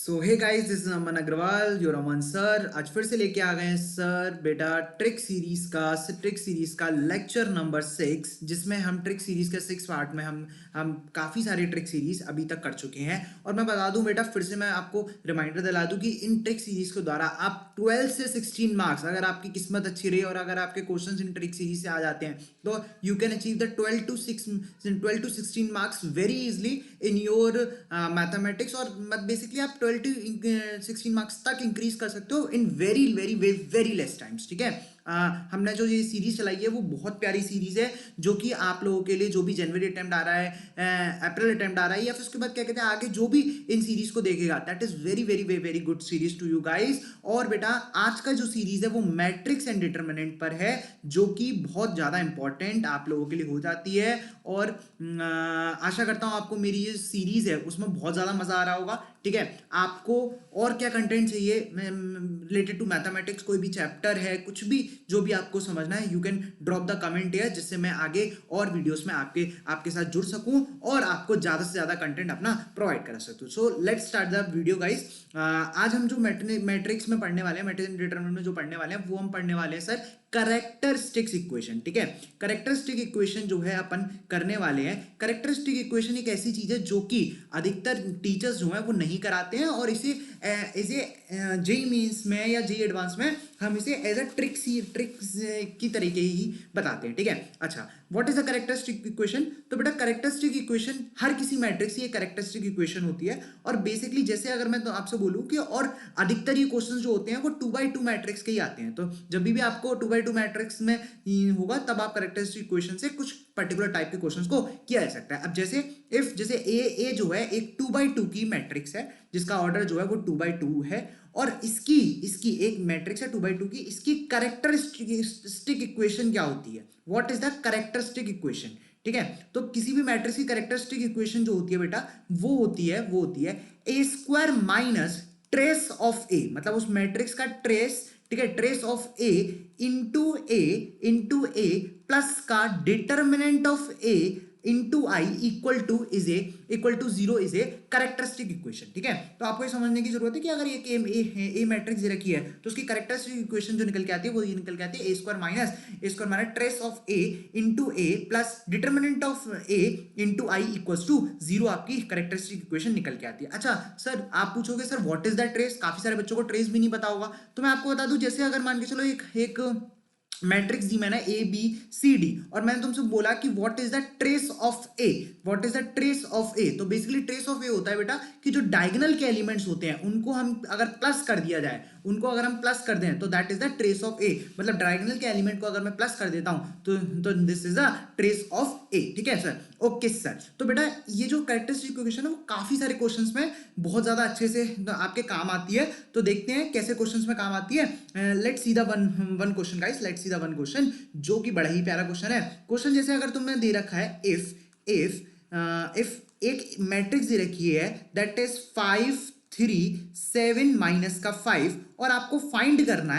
So hey guys, this is Aman Agarwal, your Aman sir. आज फिर से लेके आ गए हैं सर बेटा ट्रिक सीरीज का लेक्चर नंबर 6, जिसमें हम ट्रिक सीरीज के 6 पार्ट में हम काफ़ी सारी ट्रिक सीरीज अभी तक कर चुके हैं। और मैं बता दूं बेटा, फिर से मैं आपको रिमाइंडर दिला दूं कि इन ट्रिक सीरीज के द्वारा आप 12 से 16 मार्क्स, अगर आपकी किस्मत अच्छी रही और अगर आपके क्वेश्चन इन ट्रिक सीरीज से आ जाते हैं, तो you can achieve the 12 to 16 marks very easily in your mathematics. और बेसिकली आप 12 to 16 मार्क्स तक इंक्रीज कर सकते हो in very very very less times. ठीक है, हमने जो ये सीरीज चलाई है वो बहुत प्यारी सीरीज है, जो कि आप लोगों के लिए, जो भी जनवरी अटेम्प्ट आ रहा है, अप्रैल अटेम्प्ट आ रहा है, या फिर उसके बाद क्या कहते हैं आगे जो भी इन सीरीज को देखेगा, that is very very very very good series to you guys. और बेटा आज का जो सीरीज है वो मैट्रिक्स एंड डिटरमिनेंट पर है, जो कि बहुत ज्यादा इंपॉर्टेंट आप लोगों के लिए हो जाती है। और आशा करता हूं आपको मेरी ये सीरीज है उसमें बहुत ज्यादा मजा आ रहा होगा। ठीक है, आपको और क्या कंटेंट चाहिए रिलेटेड टू मैथमेटिक्स, कोई भी चैप्टर है, कुछ भी जो भी आपको समझना है, you can drop the comment here, जिससे मैं आगे और वीडियोस में आपके साथ जुड़ सकूं और आपको ज्यादा से ज्यादा कंटेंट अपना प्रोवाइड करा सकूं। So let's start the video guys. आज हम जो मैट्रिक्स में पढ़ने वाले हैं, मैट्रिक्स एंड डिटरमिनेंट में जो पढ़ने वाले हैं, वो हम पढ़ने वाले हैं सर कैरेक्टरिस्टिक्स इक्वेशन। ठीक है, कैरेक्टरिस्टिक इक्वेशन जो है अपन करने वाले हैं। कैरेक्टरिस्टिक इक्वेशन एक ऐसी चीज है जो कि अधिकतर टीचर्स जो है वो नहीं कराते हैं, और इसे जेई मेंस में या जेई एडवांस में हम इसे एज अ ट्रिक्स की तरीके ही बताते हैं। ठीक है, अच्छा, what is a characteristic equation? तो बेटा कैरेक्टरिस्टिक इक्वेशन हर किसी मैट्रिक्स की एक कैरेक्टरिस्टिक इक्वेशन होती है। और बेसिकली जैसे अगर मैं तो आपसे बोलूं कि और अधिकतर ये क्वेश्चन जो होते हैं वो 2x2 मैट्रिक्स के ही आते हैं, तो जब भी आपको 2x2 मैट्रिक्स में होगा तब आप कैरेक्टरिस्टिक इक्वेशन से कुछ पर्टिकुलर टाइप के क्वेश्चंस को किया जा सकता है। अब जैसे ए जो है एक 2x2 की मैट्रिक्स है, जिसका ऑर्डर जो है वो 2x2 है, और इसकी एक मैट्रिक्स है 2x2 की, इसकी कैरेक्टरिस्टिक इक्वेशन क्या होती है? What is the characteristic equation? ठीक है, तो किसी भी मैट्रिक्स की कैरेक्टरिस्टिक इक्वेशन जो होती है बेटा, वो होती है A square minus trace of A, मतलब उस मैट्रिक्स का ट्रेस। ठीक है, trace of A into A plus का determinant of A into I equal to zero is a characteristic equation. ठीक है, तो आपको ये समझने की जरूरत है कि अगर एक ए मैट्रिक्स दे रखी है तो उसकी कैरेक्टरिस्टिक इक्वेशन जो निकल के आती है वो ये निकल के आती है A square minus trace of A into A plus determinant of A into I equal to zero, आपकी कैरेक्टरिस्टिक इक्वेशन निकल के आती है। अच्छा सर, आप पूछोगे sir what is the trace? काफी सारे बच्चों को ट्रेस भी नहीं पता होगा, तो मैं आपको बता दूं, जैसे अगर मान के चलो एक मैट्रिक्स दी मैंने ए बी सी डी, और मैंने तुमसे बोला कि what is the trace of A, तो बेसिकली ट्रेस ऑफ ए होता है बेटा कि जो डायगोनल के एलिमेंट्स होते हैं उनको हम अगर प्लस कर दिया जाए, तो that is the trace of A. मतलब डायगोनल के एलिमेंट को अगर मैं प्लस कर देता हूं तो this is the trace of A. ठीक है सर, ओके सर। तो बेटा ये जो कैरेक्टरिस्टिक इक्वेशन है वो काफी सारे क्वेश्चंस में बहुत ज्यादा अच्छे से आपके काम आती है, तो देखते हैं कैसे क्वेश्चंस में काम आती है। Let's see the one question guys, let's see the one question, जो कि बड़ा ही प्यारा क्वेश्चन है। क्वेश्चन जैसे अगर तुमने दे रखा है इफ एक मैट्रिक्स दे रखी है दैट इज 5 3 7 माइनस का 5, और आपको फाइंड करना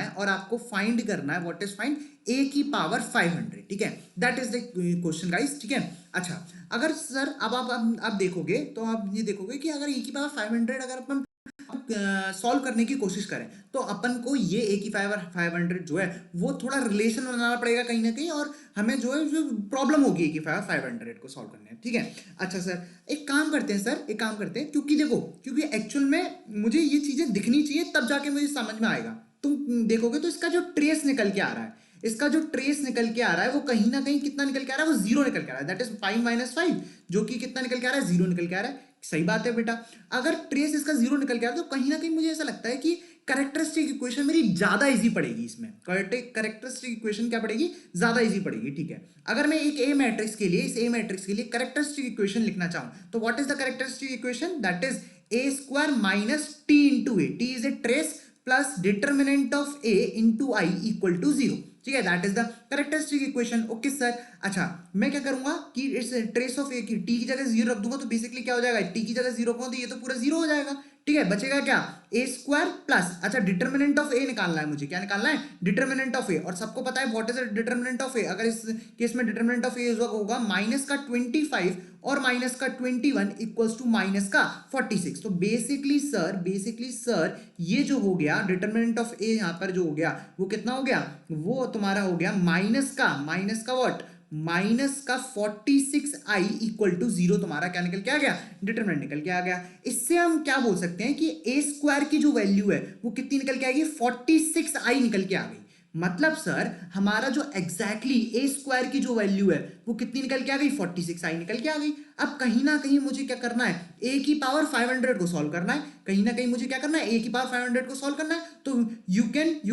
है व्हाट इज फाइंड ए की पावर 500। ठीक है, that is the question guys. ठीक है, अच्छा, अगर सर अब आप देखोगे तो आप ये देखोगे कि अगर ए की पावर 500 अगर अपन सॉल्व करने की कोशिश करें, तो अपन को ये ए की पावर 500 जो है वो थोड़ा रिलेशन बनाना पड़ेगा कहीं ना कहीं, और हमें जो है जो प्रॉब्लम होगी ए की पावर 500 को सॉल्व करने में। ठीक है, अच्छा सर, एक काम करते हैं, क्योंकि एक्चुअल में मुझे ये चीजें दिखनी चाहिए तब जाके मुझे समझ में आएगा। तुम देखोगे तो इसका जो ट्रेस निकल के आ रहा है वो कहीं ना कहीं कितना निकल के आ रहा है, वो जीरो निकल के आ रहा है, दैट इज 5 माइनस 5, जो कि कितना निकल के आ रहा है, जीरो निकल के आ रहा है। सही बात है बेटा, अगर ट्रेस इसका जीरो निकल के आ रहा है तो कहीं ना कहीं मुझे ऐसा लगता है कि कैरेक्टरिस्टिक इक्वेशन मेरी ज्यादा इजी पड़ेगी, इसमें कैरेक्टरिस्टिक इक्वेशन क्या पड़ेगी, ज्यादा इजी पड़ेगी। ठीक है, अगर मैं एक ए मैट्रिक्स के लिए कैरेक्टरिस्टिक इक्वेशन लिखना चाहूं, तो what is the characteristic equation? That is A square minus T into A, T is A trace plus determinant of A into I equal to zero. ठीक है, that is the characteristic equation. Okay sir, अच्छा, मैं क्या करूंगा कि इस trace of ए की T की जगह जीरो रख दूंगा, तो बेसिकली क्या हो जाएगा, टी की जगह जीरो को तो ये तो पूरा जीरो हो जाएगा। ठीक है, बचेगा क्या, ए स्क्वायर प्लस, अच्छा डिटर्मिनेंट ऑफ ए निकालना है मुझे, क्या निकालना है, डिटर्मिनेंट ऑफ ए, और सबको पता है what is the determinant of A, अगर इस केस में डिटर्मिनेंट ऑफ ए होगा माइनस का 25 और माइनस का 21 इक्वल्स टू माइनस का 46। तो बेसिकली सर ये जो हो गया डिटर्मिनेंट ऑफ ए यहाँ पर जो हो गया वो कितना हो गया, वो तुम्हारा हो गया माइनस का व्हाट, माइनस का 46i इक्वल टू 0, तुम्हारा क्या निकल के आ गया, डिटरमिनेंट निकल के आ गया। इससे हम क्या बोल सकते हैं कि ए स्क्वायर की जो वैल्यू है वो कितनी निकल के आएगी, 46i निकल के आ गई। मतलब सर हमारा जो एग्जैक्टली ए स्क्वायर की जो वैल्यू है वो कितनी निकल के आ गई, 46i निकल के आ गई। अब कहीं ना कहीं मुझे क्या करना है, ए की पावर 500 को सॉल्व करना है, कहीं ना कहीं मुझे क्या करना है, ए की पावर 500 को सॉल्व करना है। तो you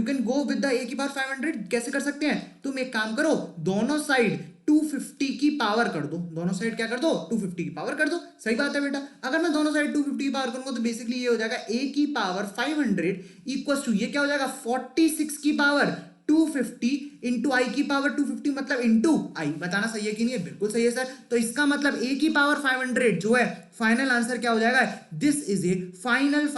can go with the ए की पावर 500। कैसे कर सकते हैं, तुम एक काम करो, दोनों साइड 250 की पावर कर दो, दोनों साइड क्या कर दो, 250 की पावर कर दो। सही बात है बेटा, अगर मैं दोनों साइड 250 की पावर करूंगा तो बेसिकली ये हो जाएगा a की पावर 500 इक्वल्स टू, ये क्या हो जाएगा, 46 की पावर 250 इंटू आई की पावर 250, मतलब इंटू आई। बताना सही है कि नहीं है, बिल्कुल सही है सर। तो इसका मतलब a की पावर 500 जो है फाइनल आंसर क्या हो जाएगा, this is A final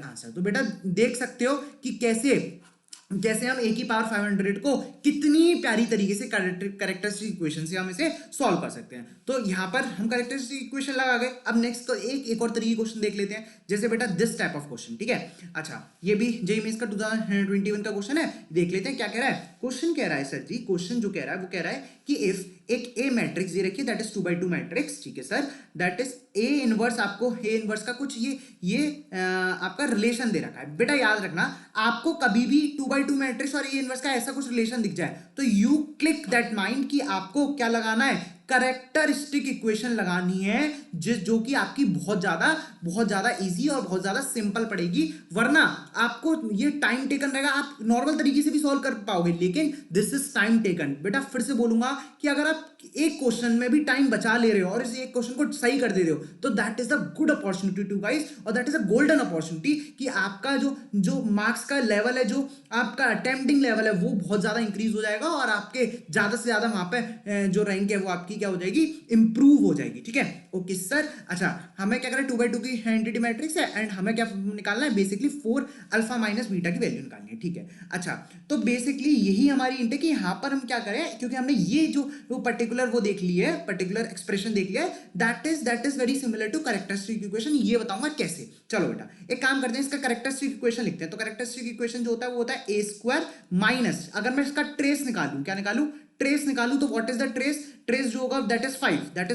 answer. तो बेटा देख सकते हो कि कैसे हम ए की पावर 500 को कितनी प्यारी तरीके से कैरेक्टरिस्टिक इक्वेशन से हम इसे सॉल्व कर सकते हैं। तो यहां पर हम कैरेक्टरिस्टिक इक्वेशन लगा गए। अब नेक्स्ट तो एक और तरीके क्वेश्चन देख लेते हैं, जैसे बेटा दिस टाइप ऑफ क्वेश्चन, ठीक है। अच्छा ये भी जेईई मेंस का 2021 का क्वेश्चन है, देख लेते हैं क्या कह रहा है। क्वेश्चन कह रहा है सर जी, क्वेश्चन जो कह रहा है वो कह रहा है कि इफ एक ए मैट्रिक्स दे रखी है दैट इज 2x2 मैट्रिक्स, ठीक है sir, that is A inverse, आपको ए इनवर्स का कुछ ये आपका रिलेशन दे रखा है। बेटा याद रखना, आपको कभी भी 2x2 मैट्रिक्स और ए इनवर्स का ऐसा कुछ रिलेशन दिख जाए तो यू क्लिक दैट माइंड कि आपको क्या लगाना है, कैरेक्टरिस्टिक इक्वेशन लगानी है, जो कि आपकी बहुत ज्यादा इजी और बहुत ज्यादा सिंपल पड़ेगी। वरना आपको ये टाइम टेकन रहेगा, आप नॉर्मल तरीके से भी सॉल्व कर पाओगे लेकिन दिस इज टाइम टेकन। बेटा फिर से बोलूंगा कि अगर आप एक क्वेश्चन में भी टाइम बचा ले रहे हो और इस एक क्वेश्चन को सही कर दे रहे हो तो that is the good opportunity to guys, और that is a golden opportunity कि आपका जो मार्क्स का लेवल है, जो आपका अटेम्प्टिंग लेवल है वो बहुत ज्यादा इंक्रीज हो जाएगा और आपके ज्यादा से ज्यादा वहां पे जो रैंक है वो आपकी क्या हो जाएगी, इंप्रूव हो जाएगी। ठीक है, ओके सर। अच्छा हमें क्या करें, 2x2 की एंटिटी मैट्रिक्स है एंड हमें क्या निकालना है, बेसिकली 4 अल्फा माइनस बीटा की वैल्यू निकालनी है। ठीक है, अच्छा तो बेसिकली यही हमारी इंट है कि यहाँ पर हम क्या करें, क्योंकि हमने ये जो पर्टिकुलर वो देख ली है, पर्टिकुलर एक्सप्रेशन देख लिया है, that is very similar to characteristic equation. ये बताऊंगा कैसे। चलो बेटा एक काम करते हैं, इसका कैरेक्टरिस्टिक इक्वेशन लिखते हैं। तो कैरेक्टरिस्टिक इक्वेशन जो होता है वो होता है ए स्क्वायर माइनस, अगर मैं इसका ट्रेस निकालूं, क्या निकालूं, ट्रेस निकालूं, तो व्हाट इज द ट्रेस जो होगा दैट इज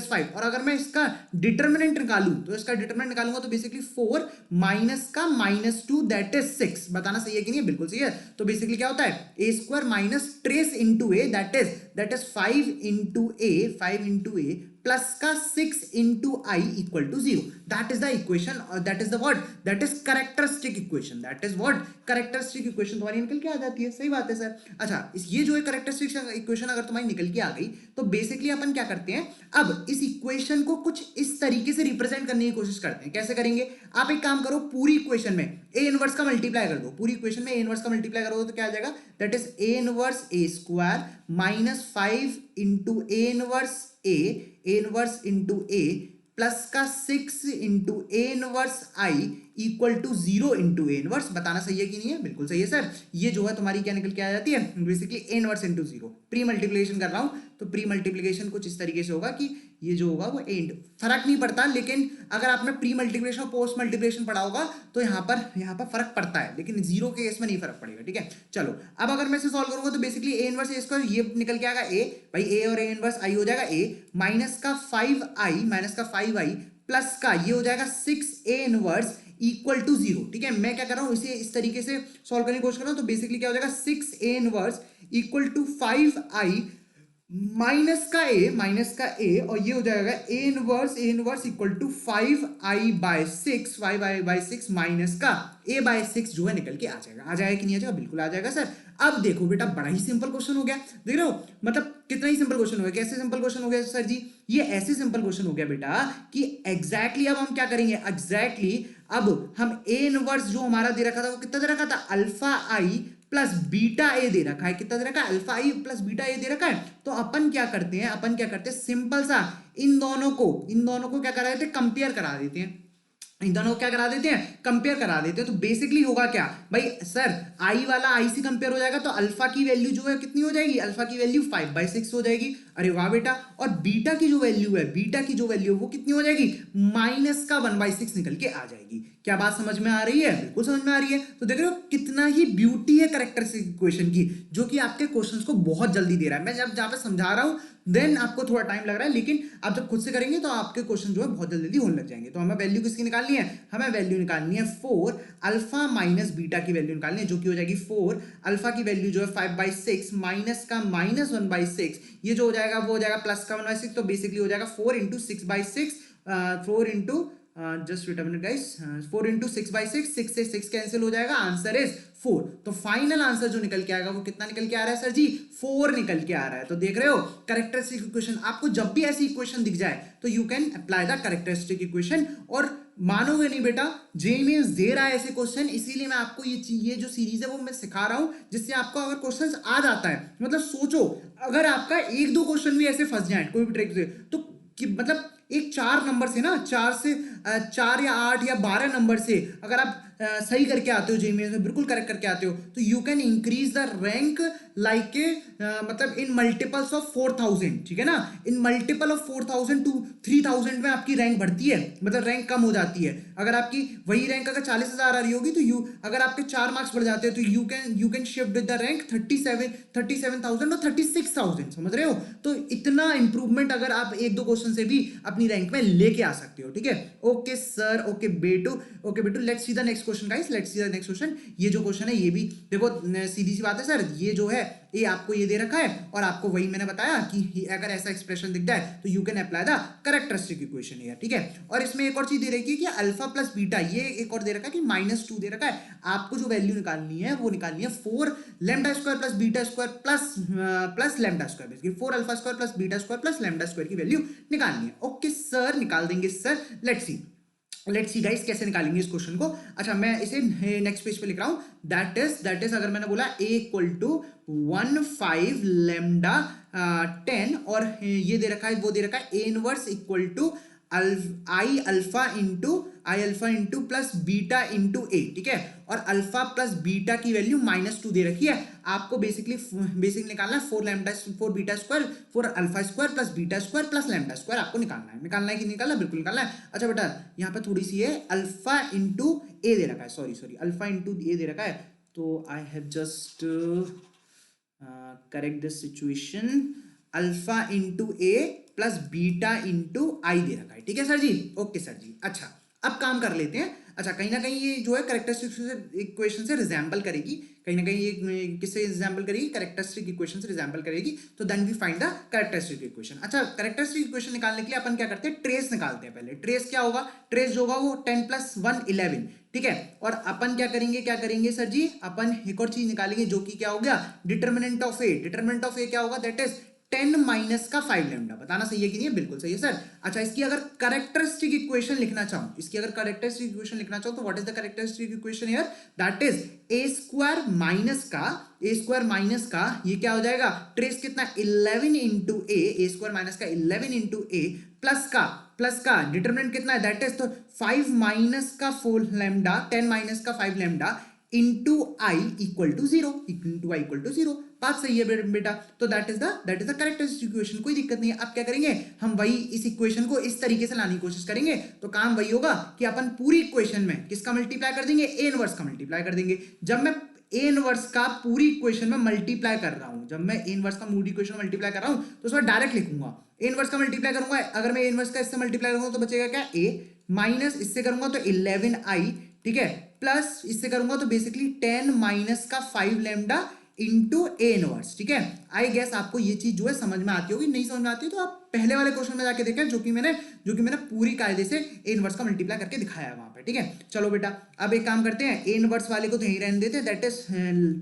5। और अगर मैं इसका डिटर्मिनेंट निकालूं तो इसका डिटर्मिनेंट निकालूंगा तो बेसिकली 4 माइनस का -2 दैट इज 6। बताना सही है कि नहीं, बिल्कुल सही है। तो बेसिकली क्या होता है, A square minus trace into A that is 5 into A plus का 6 into I equal to 0। That is the equation, that is the what, that is characteristic equation, that is what characteristic equation तुम्हारी निकल के आ जाती है। सही बात है sir. अच्छा ये जो है कैरेक्टरिस्टिक इक्वेशन अगर तुम्हारी निकल के आ गई तो बेसिकली अपन क्या करते हैं, अब इस इक्वेशन को कुछ इस तरीके से रिप्रेजेंट करने की कोशिश करते हैं। कैसे करेंगे, आप एक काम करो, पूरी इक्वेशन में ए इनवर्स का मल्टीप्लाई कर दो, पूरी इक्वेशन में ए इनवर्स का मल्टीप्लाई करोगे तो क्या आ जाएगा, that is A inverse A square minus 5 into A inverse into A plus का 6 into A inverse I equal to 0 into A inverse. बताना सही है कि नहीं है, बिल्कुल सही है सर। ये जो है तुम्हारी क्या निकल के आ जाती है, बेसिकली ए इनवर्स इंटू 0। प्री मल्टीप्लिकेशन कर रहा हूं तो प्री मल्टीप्लिकेशन कुछ इस तरीके से होगा कि ये जो होगा वो एंड, फर्क नहीं पड़ता, लेकिन अगर आपने प्री मल्टीप्लिकेशन और पोस्ट मल्टीप्लिकेशन पढ़ा होगा तो यहाँ पर फर्क पड़ता है, लेकिन 0 के केस में नहीं फर्क पड़ेगा। ठीक है, चलो अब अगर मैं इसे सॉल्व करूंगा तो basically A inverse A square ये निकल के आएगा ए, भाई ए और ए इनवर्स आई हो जाएगा ए माइनस का 5i प्लस का ये हो जाएगा 6a इनवर्स इक्वल टू 0। ठीक है, मैं क्या कर रहा हूं, इसे इस तरीके से सॉल्व करने की कोशिश कर रहा हूं तो बेसिकली क्या हो जाएगा 6a inverse equal to 5i minus का ए और ये हो जाएगा A inverse equal to 5i by 6 minus का a बाय 6 जो है निकल के आ जाएगा कि नहीं आ जाएगा, बिल्कुल आ जाएगा सर। अब देखो बेटा बड़ा ही सिंपल क्वेश्चन हो गया, देख रहे हो, मतलब कितना ही सिंपल क्वेश्चन हो गया। कैसे सिंपल क्वेश्चन हो गया सर जी, ये ऐसे सिंपल क्वेश्चन हो गया बेटा कि एग्जैक्टली अब हम क्या करेंगे, अब हम ए इनवर्स जो हमारा दे रखा था वो कितना दे रखा था, alpha I plus beta A दे रखा है, कितना दे रखा है, alpha I plus beta A दे रखा है। तो अपन क्या करते हैं सिंपल सा इन दोनों को क्या करा देते हैं, कंपेयर करा देते हैं। इन दोनों को क्या करा देते हैं, कंपेयर करा देते हैं। तो बेसिकली होगा क्या भाई सर, आई वाला आई से कंपेयर हो जाएगा तो अल्फा की वैल्यू जो है कितनी हो जाएगी, अल्फा की वैल्यू 5/6 हो जाएगी। अरे वाह बेटा। और बीटा की जो वैल्यू है, बीटा की जो वैल्यू है वो कितनी हो जाएगी, माइनस का 1/6 निकल के आ जाएगी। क्या बात समझ में आ रही है, बिल्कुल समझ में आ रही है। तो देख रहे हो कितना ही ब्यूटी है कैरेक्टरिस्टिक इक्वेशन की, जो कि आपके क्वेश्चंस को बहुत जल्दी दे रहा है। मैं जब जहां पे समझा रहा हूं देन आपको थोड़ा टाइम लग रहा है, लेकिन आप जब खुद से करेंगे तो आपके क्वेश्चन जो है बहुत जल्दी होने लग जाएंगे। तो हमें वैल्यू किसकी निकालनी है, हमें वैल्यू निकालनी है 4 अल्फा माइनस बीटा की वैल्यू निकालनी है, जो कि हो जाएगी 4 अल्फा की वैल्यू जो है 5/6 माइनस का -1/6, ये जो हो जाएगा वो हो जाएगा प्लस का 1/6। तो बेसिकली हो जाएगा 4 into 6/6, 4 into just wait a minute guys, 4 into 6/6, 6 से 6 कैंसिल हो जाएगा, आंसर इज 4। तो फाइनल आंसर जो निकल के आएगा वो कितना निकल के आ रहा है सर जी, 4 निकल के आ रहा है। तो देख रहे हो कैरेक्टरिस्टिक इक्वेशन, आपको जब भी ऐसी इक्वेशन दिख जाए तो you can apply the characteristic equation. और मानोगे नहीं बेटा, जेईई मेंस दे रहा है ऐसे क्वेश्चन, इसीलिए मैं आपको ये जो सीरीज है वो मैं सिखा रहा हूं, जिससे आपको अगर क्वेश्चन आ जाता है, मतलब सोचो अगर आपका एक दो क्वेश्चन भी ऐसे फंस जाए कोई भी ट्रिक से, तो कि मतलब एक 4 नंबर से ना, 4 या 8 या 12 नंबर से अगर आप सही करके आते हो, जेईई में बिल्कुल करेक्ट करके आते हो, तो you can increase the rank like a मतलब इन मल्टीपल्स ऑफ 4000, ठीक है ना। इन मल्टीपल ऑफ 4000 टू 3000 में आपकी रैंक बढ़ती है, मतलब रैंक कम हो जाती है। अगर आपकी वही रैंक अगर 40,000 आ रही होगी तो अगर आपके 4 मार्क्स बढ़ जाते हैं तो you can shift with the rank 37,000 और 36,000, समझ रहे हो। तो इतना इंप्रूवमेंट अगर आप एक दो क्वेश्चन से भी अपनी रैंक में लेके आ सकते हो, ठीक है। ओके सर, ओके बेटू, let's see the next question guys, let's see the next question. ये जो क्वेश्चन है ये भी देखो सीधी सी बात है सर, ये जो है ये आपको ये दे रखा है और आपको वही मैंने बताया कि अगर ऐसा एक्सप्रेशन दिख जाए तो you can apply the characteristic equation here, ठीक है। और इसमें एक और चीज दे रखी है कि अल्फा प्लस बीटा, ये एक और दे रखा है कि -2 दे रखा है। आपको जो वैल्यू निकालनी है वो निकालनी है 4 lambda square plus beta square plus lambda square, basically 4 alpha square plus beta square plus lambda square की वैल्यू निकालनी है। ओके सर, निकाल देंगे सर। लेट्स सी गाइस कैसे निकालेंगे इस क्वेश्चन को। अच्छा, मैं इसे नेक्स्ट पेज पे लिख रहा हूं। दैट इज अगर मैंने बोला a इक्वल टू 1 5 लैम्डा 10, और ये दे रखा है, वो दे रखा है a inverse equal to I alpha into plus beta into A, ठीक है। और अल्फा प्लस बीटा की वैल्यू -2 दे रखी है। आपको बेसिक निकालना है 4 beta square 4 alpha square plus beta square plus lambda square, आपको निकालना है कि निकालना, बिल्कुल निकालना है। अच्छा बेटा, यहाँ पे थोड़ी सी है, अल्फा इंटू ए दे रखा है, सॉरी अल्फा इंटू ए दे रखा है, तो I have just correct this situation. Alpha into A plus beta into I दे रखा है, ठीक है सर जी। ओके सर जी। अच्छा, अब काम कर लेते हैं। अच्छा, कहीं ना कहीं ये जो है कैरेक्टरिस्टिक इक्वेशन से रिजेंबल करेगी, कहीं ना कहीं ये किससे रिजेंबल करेगी, कैरेक्टरिस्टिक इक्वेशन से रिजेंबल करेगी। तो then we find the characteristic equation. अच्छा, कैरेक्टरिस्टिक इक्वेशन निकालने के लिए अपन क्या करते हैं, ट्रेस निकालते हैं पहले। ट्रेस क्या होगा, ट्रेस जो होगा वो 10 + 1 11, ठीक है। और अपन क्या करेंगे सर जी, अपन एक और चीज निकालेंगे जो कि क्या हो गया, डिटर्मिनेंट ऑफ ए क्या होगा, दैट इज 10 माइनस का 5 लैम्डा। बताना सही है कि नहीं है, बिल्कुल सही है सर। अच्छा, इसकी अगर कैरेक्टरिस्टिक इक्वेशन लिखना चाहूं तो what is the characteristic equation here, that is A square minus का ये क्या हो जाएगा, ट्रेस कितना 11 इंटू ए स्क्वायर माइनस का 11 इंटू ए प्लस का डिटरमिनेंट कितना है, दैट इज तो 5 माइनस का 4 लैम्डा 10 माइनस का 5 lambda into I equal to 0, बात सही है बेटा। तो that is the characteristic equation, कोई दिक्कत नहीं है। अब क्या करेंगे, हम वही इस इक्वेशन को इस तरीके से लाने की कोशिश करेंगे। तो काम वही होगा कि अपन पूरी इक्वेशन में किसका मल्टीप्लाई कर देंगे, ए इनवर्स का मल्टीप्लाई कर देंगे। जब मैं ए इनवर्स का पूरी इक्वेशन में मल्टीप्लाई कर रहा हूं, तो उसमें डायरेक्ट लिखूंगा ए इनवर्स का मल्टीप्लाई करूंगा। अगर मैं ए इनवर्स का इससे मल्टीप्लाई करूंगा तो बचेगा क्या, ए माइनस इससे करूंगा तो 11i, ठीक है, प्लस इससे करूंगा तो बेसिकली 10 माइनस का 5 लैम्डा इंटू ए इनवर्स, ठीक है। आई गेस आपको ये चीज जो है समझ में आती होगी, नहीं समझ में आती तो आप पहले वाले क्वेश्चन में जाके देखें, जो कि मैंने पूरी कायदे से ए इनवर्स का मल्टीप्लाई करके दिखाया है वहां पे, ठीक है। चलो बेटा, अब एक काम करते हैं, ए इनवर्स वाले को तो यहीं रहने देते हैं, that is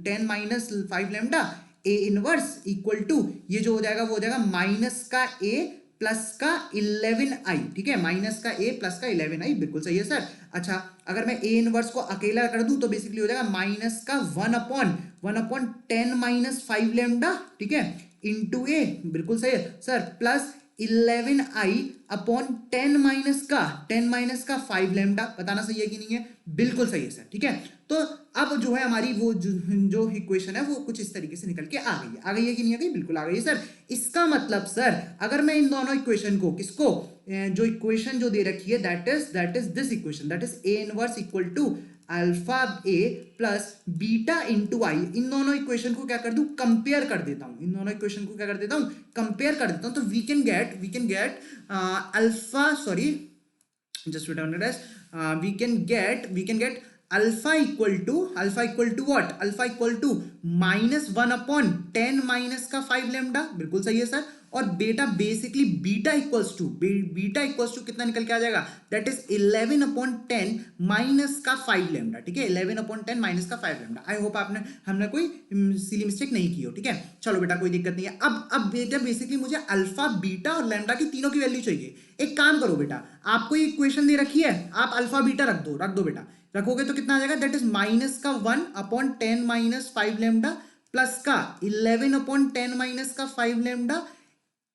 10 minus 5 lambda A inverse equal to ये जो हो जाएगा वो हो जाएगा माइनस का ए प्लस का 11i, ठीक है, माइनस का ए प्लस का 11i, बिल्कुल सही है सर। अच्छा, अगर मैं ए इनवर्स को अकेला कर दूं तो बेसिकली हो जाएगा माइनस का 1/10 माइनस 5 लैम्डा, ठीक है, इंटू ए, बिल्कुल सही है sir, plus 11i upon 10 minus का 5 लैम्डा। बताना सही है कि नहीं है? बिल्कुल सही है सर, ठीक है। तो अब जो है हमारी वो जो इक्वेशन है वो कुछ इस तरीके से निकल के आ गई है। आ गई है कि नहीं आ गई? बिल्कुल आ गई है सर। इसका मतलब सर अगर मैं इन दोनों इक्वेशन को किसको जो इक्वेशन जो दे रखी है that is this equation, that is A inverse equal to alpha A plus beta into I, इन दोनों इक्वेशन को क्या कर दूं? कंपेयर कर देता हूं। इन दोनों इक्वेशन को क्या कर देता हूं? कंपेयर कर देता हूं। तो we can get alpha, sorry just write down it as we can get alpha equal to what? Alpha equal to -1 upon 10 minus का 5 लैम्डा। बिल्कुल सही है सर। और बेटा बेसिकली बीटा इक्वल्स टू कितना निकल के आ जाएगा? दैट इज 11 अपॉन 10 माइनस का 5 लैम्डा। ठीक है, 11 अपॉन 10 माइनस का 5 लैम्डा। आई होप हमने कोई सिली मिस्टेक नहीं की हो। ठीक है, चलो बेटा कोई दिक्कत नहीं है। अब बेटा बेसिकली मुझे अल्फा, बीटा और लैम्डा की तीनों की वैल्यू चाहिए। एक काम करो बेटा, आपको ये इक्वेशन दे रखी है, आप अल्फा बीटा रख दो बेटा। रखोगे तो कितना आ जाएगा? दैट इज माइनस का 1 अपॉन 10 माइनस 5 लैम्डा प्लस का 11 अपॉन 10 माइनस का 5 लैम्डा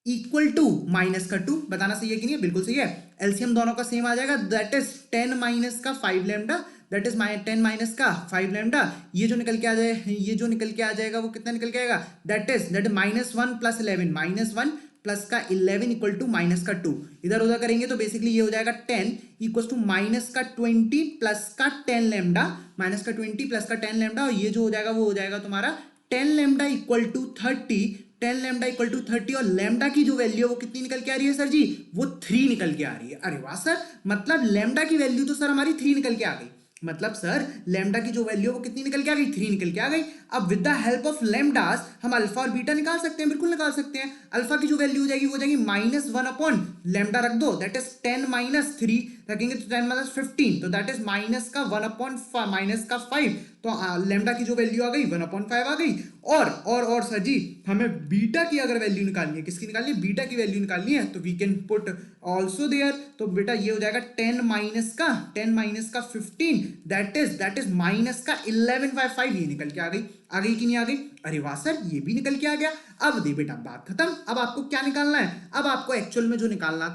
इक्वल टू माइनस का 2। बताना सही है कि नहीं? बिल्कुल सही है। एलसीएम दोनों का सेम आ जाएगा, दैट इज 10 माइनस का 5 लैम्डा, दैट इज 10 माइनस का 5 लैम्डा। ये जो निकल के आ जाएगा वो कितना निकल के आएगा? दैट इज -1 प्लस 11, -1 प्लस का 11 इक्वल टू माइनस का 2। इधर उधर करेंगे तो बेसिकली ये हो जाएगा 10 इक्वल टू माइनस का 20 प्लस का 10 लैम्डा, माइनस का 20 प्लस का 10 लैम्डा। और ये जो हो जाएगा वो हो जाएगा तुम्हारा 10 lambda equal to 30, 10 lambda equal to 30। और लैम्डा की जो वैल्यू है वो कितनी निकल के आ रही है सर जी? वो 3 निकल के आ रही है। अरे वाह सर, मतलब लैम्डा की वैल्यू तो सर हमारी 3 निकल के आ गई। मतलब सर लैम्डा की जो वैल्यू है वो कितनी निकल के आ गई? 3 निकल के आ गई। अब विद द हेल्प ऑफ लैम्डास हम अल्फा और बीटा निकाल सकते हैं, बिल्कुल निकाल सकते हैं। अल्फा की जो वैल्यू हो जाएगी वो हो जाएगी -1 अपॉन लैम्डा रख दो, दैट इज 10 माइनस 3 रखेंगे तो 10 माइनस 15, तो दैट इज माइनस का 1 अपॉन माइनस का 5। तो लैम्डा की जो वैल्यू आ गई 1/5 आ गई। और सर जी हमें बीटा की अगर वैल्यू निकालनी है, किसकी निकालनी है? बीटा की वैल्यू निकालनी है, तो we can put also there. तो बेटा ये हो जाएगा 10 माइनस का 15, दैट इज माइनस का 11/5। ये निकल के आ गई कि नहीं आ गई? अरे वाह सर, ये भी निकल के आ गया। अब दे बेटा बात खत्म। अब आपको क्या निकालना है? अब आपको एक्चुअल में जो निकालना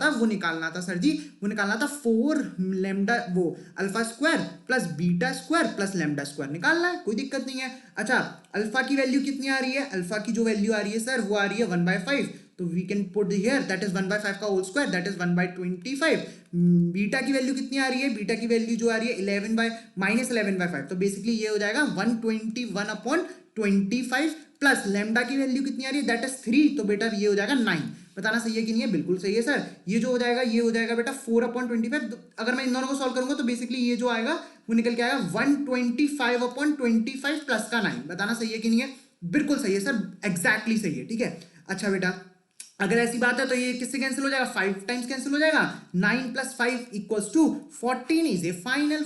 था सर जी, वो निकालना था 4 लैम्डा, वो alpha square plus beta square plus lambda square निकालना है, कोई दिक्कत नहीं है। अच्छा, अल्फा की वैल्यू कितनी आ रही है? अल्फा की जो वैल्यू आ रही है सर वो आ रही है 1/5, तो we can put here that is 1/5 का whole square, that is 1/25। Beta की वैल्यू कितनी आ रही है? बीटा की वैल्यू जो आ रही है -11/5, तो बेसिकली ये हो जाएगा 121 अपॉन 25 प्लस लैम्डा की वैल्यू कितनी आ रही है? दैट इज 3, तो बेटा ये हो जाएगा 9। बताना सही है कि नहीं है? बिल्कुल सही है सर। ये जो हो जाएगा ये हो जाएगा बेटा 4/25। अगर मैं इन दोनों को सॉल्व करूंगा तो बेसिकली ये जो आएगा वो निकल के आएगा 125/25 प्लस का 9। बताना सही है कि नहीं है? बिल्कुल सही है सर, एग्जैक्टली सही है। ठीक है, अच्छा बेटा अगर ऐसी बात है तो ये किससे कैंसिल हो जाएगा? 5 टाइम्स कैंसिल हो जाएगा। 9 + 5 = 14 इज ए फाइनल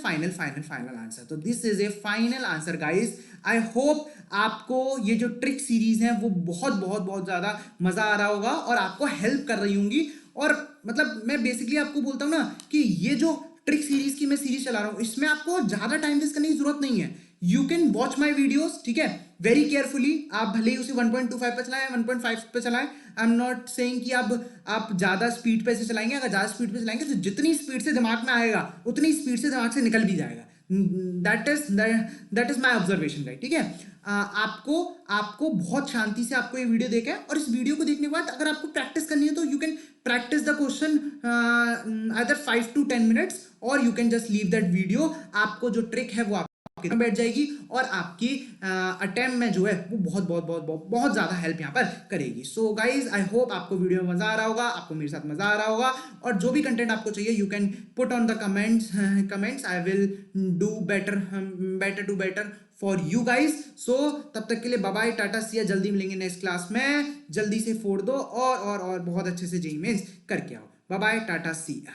आंसर। तो this is A final answer guys. I hope आपको ये जो ट्रिक सीरीज है वो बहुत ज्यादा मजा आ रहा होगा और आपको हेल्प कर रही होंगी। और मतलब मैं बेसिकली आपको बोलता हूं ना कि ये जो ट्रिक सीरीज की मैं सीरीज चला रहा हूं इसमें आपको ज्यादा टाइम वेस्ट करने की जरूरत नहीं है। You can watch my videos, ठीक है, वेरी केयरफुली। आप भले ही उसे 1.25 पे चलाएं, 1.5 पे चलाएं। आई एम नॉट सेइंग कि आप ज्यादा स्पीड पे से चलाएंगे। अगर ज्यादा स्पीड पे चलाएंगे तो जितनी स्पीड से दिमाग में आएगा उतनी स्पीड से दिमाग से निकल भी जाएगा। That is my observation guide. ठीक है, आपको बहुत शांति से आपको ये वीडियो देखें और इस वीडियो को देखने के बाद अगर आपको प्रैक्टिस करनी है तो you can practice the question either 5 to 10 minutes और you can just leave that video. आपको जो ट्रिक है वो आपके बैठ जाएगी और आपकी अटेम्प्ट में जो है वो बहुत ज्यादा हेल्प यहाँ पर करेगी। सो गाइज आई होप आपको वीडियो में मजा आ रहा होगा, आपको मेरे साथ मजा आ रहा होगा। और जो भी कंटेंट आपको चाहिए you can put on the comments. I will do better for you guys. So तब तक के लिए बाय बाय, टाटा, सी या। जल्दी मिलेंगे नेक्स्ट क्लास में। जल्दी से फोड़ दो और बहुत अच्छे से जेईई मेंस करके आओ। बाय बाय, टाटा, सी या।